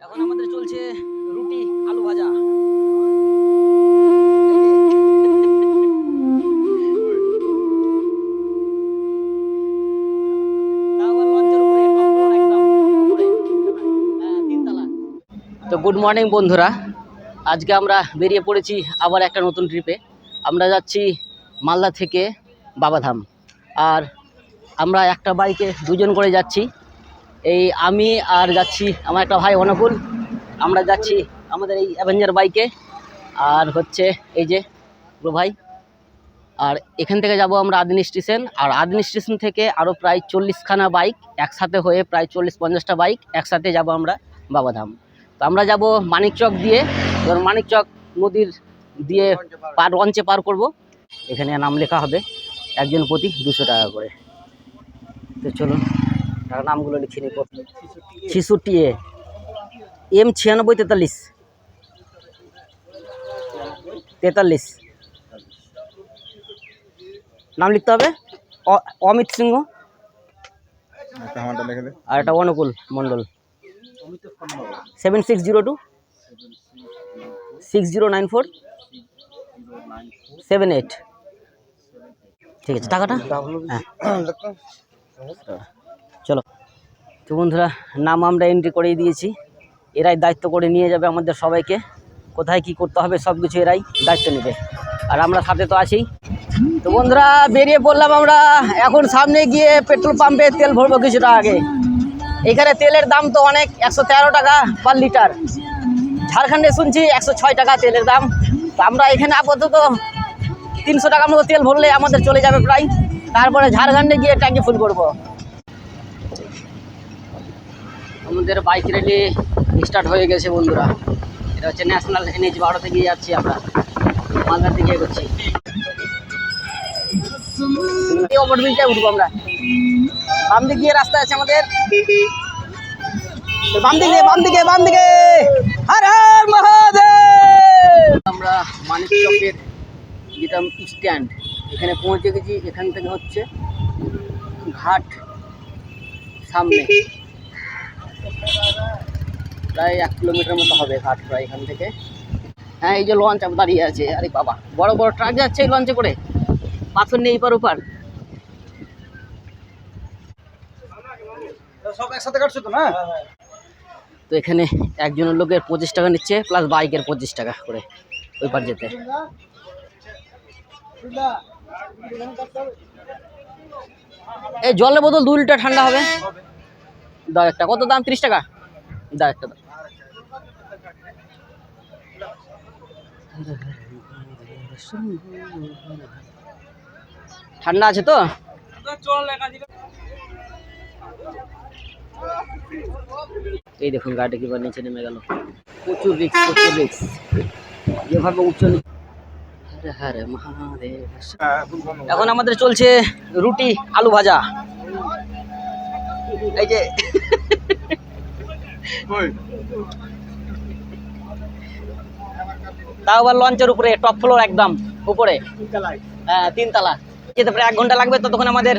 এখন আমাদের চলছে রুটি আলু ভাজা। তো গুড মর্নিং বন্ধুরা, আজকে আমরা বেরিয়ে পড়েছি আবার একটা নতুন ট্রিপে। আমরা যাচ্ছি মালদা থেকে বাবাধাম, আর আমরা একটা বাইকে দুজন করে যাচ্ছি। এই আমি আর যাচ্ছি আমার একটা ভাই অনুকূল। আমরা যাচ্ছি আমাদের এই অ্যাভেঞ্জার বাইকে, আর হচ্ছে এই যে পুরো ভাই। আর এখান থেকে যাব আমরা আদিনী স্টেশন, আর আদিনী স্টেশন থেকে আরও প্রায় 40খানা বাইক একসাথে হয়ে, প্রায় 40-50টা বাইক একসাথে যাব আমরা বাবাধাম। তো আমরা যাব মানিকচক দিয়ে, এবার মানিকচক নদীর দিয়ে লঞ্চে পার করব। এখানে নাম লেখা হবে, একজন প্রতি 200 টাকা করে। তো চলুন নামগুলো লিখে নিই। 66 M 96 43 নাম লিখতে হবে। অমিত সিংহ, আর একটা অনুকূল মণ্ডল। 7602 609478। ঠিক আছে, টাকাটা হ্যাঁ চলো। তো বন্ধুরা, নাম আমরা এন্ট্রি করেই দিয়েছি। এরাই দায়িত্ব করে নিয়ে যাবে আমাদের সবাইকে, কোথায় কি করতে হবে সব কিছু এরাই দায়িত্ব নেবে, আর আমরা সাথে তো আছি। তো বন্ধুরা, বেরিয়ে পড়লাম আমরা। এখন সামনে গিয়ে পেট্রোল পাম্পে তেল ভরবো কিছুটা আগে। এখানে তেলের দাম তো অনেক, 113 টাকা পার লিটার। ঝাড়খণ্ডে শুনছি 106 টাকা তেলের দাম। তো আমরা এখানে আপাতত 300 টাকার মতো তেল ভরলে আমাদের চলে যাবে প্রায়। তারপরে ঝাড়খণ্ডে গিয়ে ট্যাঙ্কি ফুল করব। আমাদের বাইক র্যালি স্টার্ট হয়ে গেছে বন্ধুরা। এটা হচ্ছে ন্যাশনাল NH 12 থেকে যাচ্ছি আমরা, মালদার দিকে এগোচ্ছি। ওভারব্রিজটায় উঠবো আমরা। বাম দিকে গিয়ে রাস্তা আছে আমাদের, বাম দিকে হর হর মহাদেব। আমরা মানিকচকের যেটা স্ট্যান্ড, এখানে পৌঁছে গেছি। এখান থেকে হচ্ছে ঘাট সামনে, প্রায় 1 কিলোমিটার মতো হবে ঘাট প্রায় এখান থেকে। হ্যাঁ, এই যে লঞ্চ দাঁড়িয়ে আছে। আরে বাবা, বড় বড় ট্রাক যাচ্ছে এই লঞ্চে করে, পাথর নেই এপার ওপার। সব একসাথে কাটছো তো না? তো এখানে একজনের লোকের 25 টাকা নিচ্ছে, প্লাস বাইকের 25 টাকা করে ওই পার যেতে। এই জলের বোতল 2 লিটার ঠান্ডা হবে, দাও একটা। কত দাম? 30 টাকা, দাও একটা দাও। ঠান্ডা আছে তো? এই দেখুন গাড়িটা কিবার নিচে নেমে গেল। প্রচুর রিক্স যেভাবে উচ্চ। হরে মহাদেব। এখন আমাদের চলছে রুটি আলু ভাজা। এই যে তাও আবার লঞ্চের উপরে, টপ ফ্লোর একদম উপরে। হ্যাঁ, 3 তলা। যেতে প্রায় 1 ঘন্টা লাগবে, ততক্ষণ আমাদের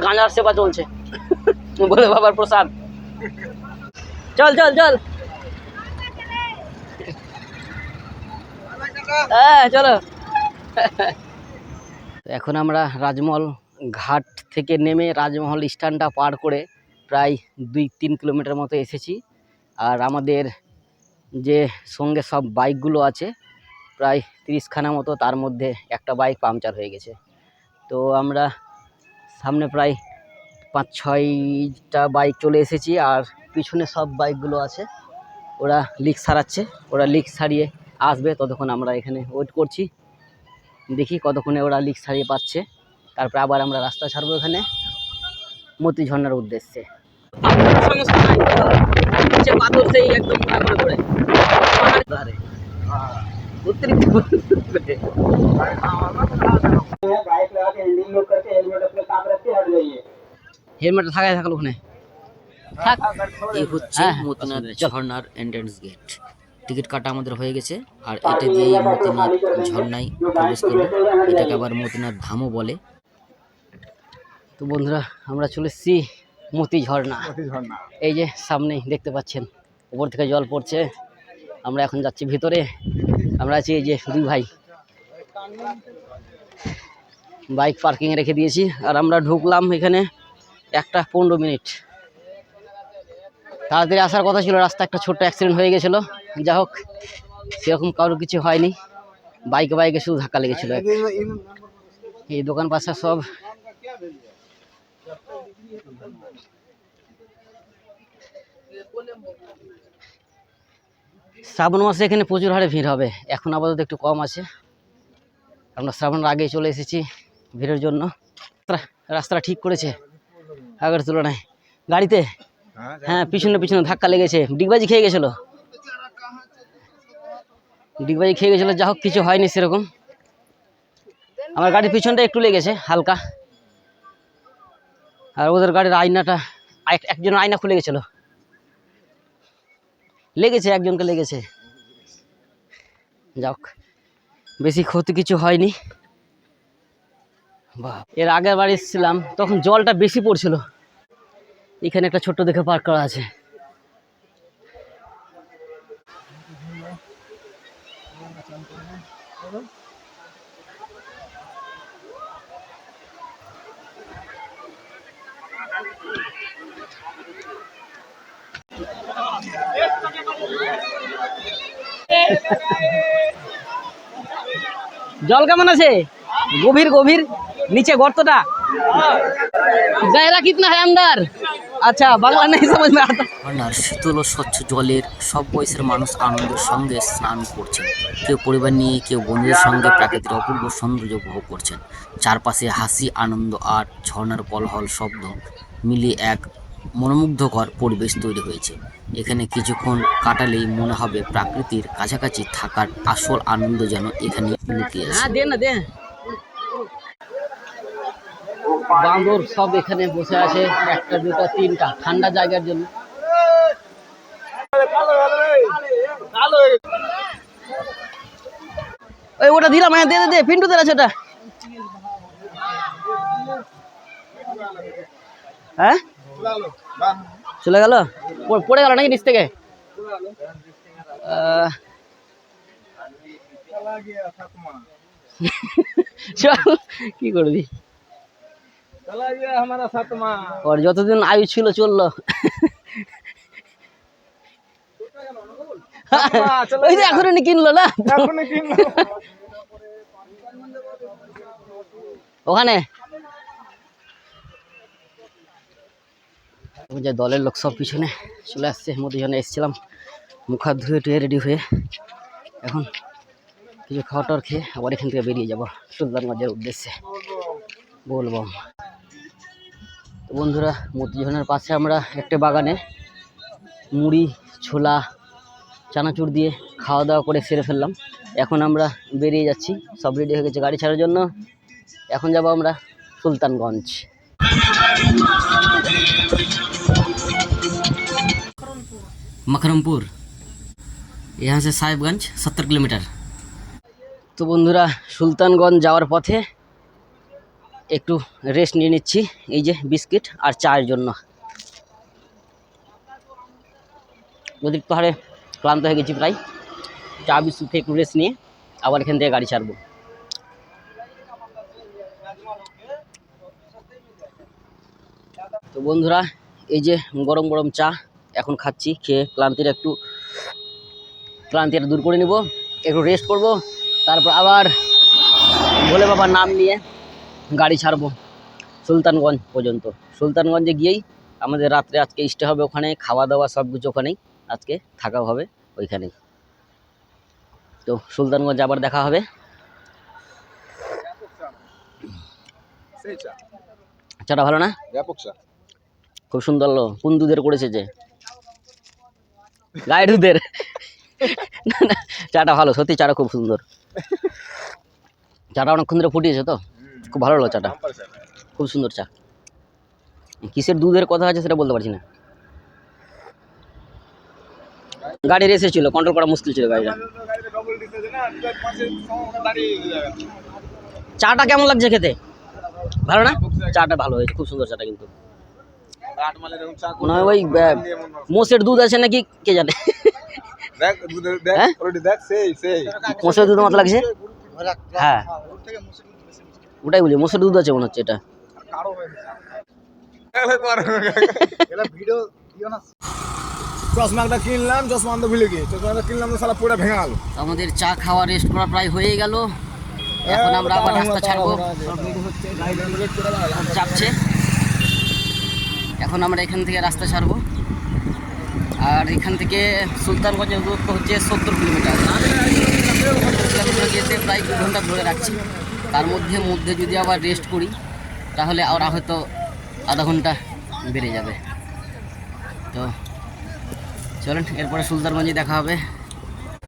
গাঁজার সেবা চলছে বলে বাবার প্রসাদ। চল হ্যাঁ চলো। এখন আমরা রাজমহল ঘাট থেকে নেমে রাজমহল স্ট্যান্ডটা পার করে প্রায় 2-3 কিলোমিটার মতো এসেছি। আর আমাদের যে সঙ্গে সব বাইকগুলো আছে প্রায় 30খানা মতো, তার মধ্যে একটা বাইক পাংচার হয়ে গেছে। তো আমরা সামনে প্রায় 5-6টা বাইক চলে এসেছি, আর পিছনে সব বাইকগুলো আছে, ওরা লিক সারাচ্ছে। ওরা লিক সারিয়ে আসবে, ততক্ষণ আমরা এখানে ওয়েট করছি। দেখি কতক্ষণে ওরা লিক সারিয়ে পাচ্ছে, তারপরে আবার আমরা রাস্তা ছাড়বো এখানে মতি ঝর্ণার উদ্দেশ্যে। পাথর সেই একদম হেলমেট থাকলো ওখানে। এই হচ্ছে মতিনাথ ঝর্ণার এন্ট্রান্স গেট। টিকিট কাটা আমাদের হয়ে গেছে, আর এটা দিয়েই মতিনাথ ঝর্ণায় প্রবেশ করবো। এটাকে আবার মতিনাথ ধামও বলে। তো বন্ধুরা আমরা চলে এসেছি মতি ঝর্ণা। এই যে সামনেই দেখতে পাচ্ছেন উপর থেকে জল পড়ছে। আমরা এখন যাচ্ছি ভিতরে। আমরা আছি এই যে দুই ভাই, বাইক পার্কিং রেখে দিয়েছি আর আমরা ঢুকলাম এখানে 1টা 15 মিনিট। তাড়াতাড়ি আসার কথা ছিল, রাস্তা একটা ছোট্ট অ্যাক্সিডেন্ট হয়ে গেছিলো। যা হোক সেরকম কারোর কিছু হয়নি, বাইকে শুধু ধাক্কা লেগেছিল। এই দোকান পাশা সব শ্রাবণ মাসে এখানে প্রচুর হারে ভিড় হবে। এখন আপাতত একটু কম আছে, আমরা শ্রাবণের আগেই চলে এসেছি ভিড়ের জন্য। রাস্তাটা ঠিক করেছে আগের তুলনায়। গাড়িতে হ্যাঁ পিছনে ধাক্কা লেগেছে, ডিগবাজি খেয়ে গেছিলো। যা হোক কিছু হয়নি সেরকম। আমার গাড়ির পিছনটা একটু লেগেছে হালকা, আর ওদের গাড়ির আয়নাটা, একজনের আয়না খুলে গেছিলো, একজনকে লেগেছে। যাক বেশি ক্ষতি কিছু হয়নি। বাহ, এর আগের বার এসেছিলাম তখন জলটা বেশি পড়ছিল। এখানে একটা ছোট্ট দেখে পার্ক করা আছে। জল কেমন আছে? গভীর নিচে গর্তটা। গহরা কিতনা है अंदर? আচ্ছা বাংলা नहीं समझ में आता। ঝর্ণার শীতল ও স্বচ্ছ জলের সব বয়সের মানুষ আনন্দের সঙ্গে স্নান করছেন। কেউ পরিবার নিয়ে, কেউ বন্ধুদের সঙ্গে প্রাকৃতিক অপূর্ব সৌন্দর্য উপভোগ করছেন। চারপাশে হাসি, আনন্দ আর ঝর্ণার কোলাহল শব্দ মিলিয়ে এক মনোমুগ্ধকর পরিবেশ তৈরি হয়েছে। এখানে কিছুক্ষণ কাটালেই মনে হবে প্রকৃতির কাছাকাছি থাকার আসল আনন্দ যেন এখানে লুকিয়ে আছে। হ্যাঁ দে। বান্দর সব এখানে বসে আছে, 1টা 2টা 3টা, ঠান্ডা জায়গার জন্য। ওই ওটা দিলাম, হ্যাঁ দে পিন্টু আছে ওটা। হ্যাঁ চলে গেল, পড়ে গেল নাকি নিচ থেকে? চল কি করবি, ওর যতদিন আয়ু ছিল চললো। ওই যে এখনই কিনলো না ওখানে। যে দলের লোক সব পিছনে চলে আসছে। মধ্যে এসেছিলাম মুখ হাত ধুয়ে রেডি হয়ে, এখন কিছু খাওয়াটার খেয়ে আবার এখান থেকে বেরিয়ে যাবো সুলতানগঞ্জের উদ্দেশ্যে বলবো। তো বন্ধুরা মতিঝর্ণার পাশে আমরা একটা বাগানে মুড়ি, ছোলা, চানাচুর দিয়ে খাওয়া দাওয়া করে সেরে ফেললাম। এখন আমরা বেরিয়ে যাচ্ছি, সব রেডি হয়ে গেছে গাড়ি ছাড়ার জন্য। এখন যাব আমরা সুলতানগঞ্জ। मकरमपुर यहाँ से साहिबगंज 70 किलोमीटर। তো বন্ধুরা সুলতানগঞ্জ যাওয়ার পথে একটু রেস্ট নিয়ে নিচ্ছি, এই যে বিস্কিট আর চায়ের জন্য। অতিরিক্ত হারে ক্লান্ত হয়ে গেছি প্রায়। চা বিস্কুট খেয়ে একটু রেস্ট নিয়ে আবার এখান থেকে গাড়ি ছাড়বো। তো বন্ধুরা এই যে গরম চা এখন খাচ্ছি, খেয়ে ক্লান্তিটা দূর করে নিব, একটু রেস্ট করব, তারপর আবার ভোলে বাবার নাম নিয়ে গাড়ি ছাড়বো সুলতানগঞ্জ পর্যন্ত। সুলতানগঞ্জে গিয়েই আমাদের রাত্রে আজকে স্টে হবে, ওখানে খাওয়া দাওয়া সব কিছু ওখানেই আজকে থাকা হবে ওইখানেই। তো সুলতানগঞ্জ আবার দেখা হবে। চাটা ভালো না? খুব সুন্দর, কোন দুধের করেছে যে? গায়ে দুধের। চাটা ভালো, সত্যি চাটা খুব সুন্দর। চাটা অনেকক্ষণ ধরে ফুটিয়েছে তো, খুব ভালো হলো চাটা, খুব সুন্দর চা। কিসের দুধের কথা আছে সেটা বলতে পারছি না। গাড়ি রেসে ছিল, কন্ট্রোল করা মুশকিল ছিল গাড়িটা। চাটা কেমন লাগছে খেতে? ভালো না? চাটা ভালো হয়েছে, খুব সুন্দর চাটা কিন্তু। মনে হয় ওই মোষের দুধ আছে নাকি কে জানে। হ্যাঁ? মোষের দুধ মতো লাগছে। হ্যাঁ ওটাই বলি, মোষের দুধ আছে মনে হচ্ছে এটা। চশমাটা কিনলাম, চশমা আনতে ভুলে গিয়ে চশমাটা কিনলাম তো শালা পুরো ভেঙে গেল। আমাদের চা খাওয়া রেস্ট করা প্রায় হয়ে গেল। এখন আমরা আবার রাস্তা ছাড়বো, চাপছে। এখন আমরা এখান থেকে রাস্তা ছাড়বো, আর এখান থেকে সুলতানগঞ্জের দূরত্ব হচ্ছে 70 কিলোমিটার। যেতে প্রায় 2 ঘন্টা ধরে রাখছি। তার মধ্যে মধ্যে যদি আবার রেস্ট করি তাহলে ওরা হয়তো আধা ঘন্টা বেড়ে যাবে। তো চলেন, এরপরে সুলতানগঞ্জে দেখা হবে।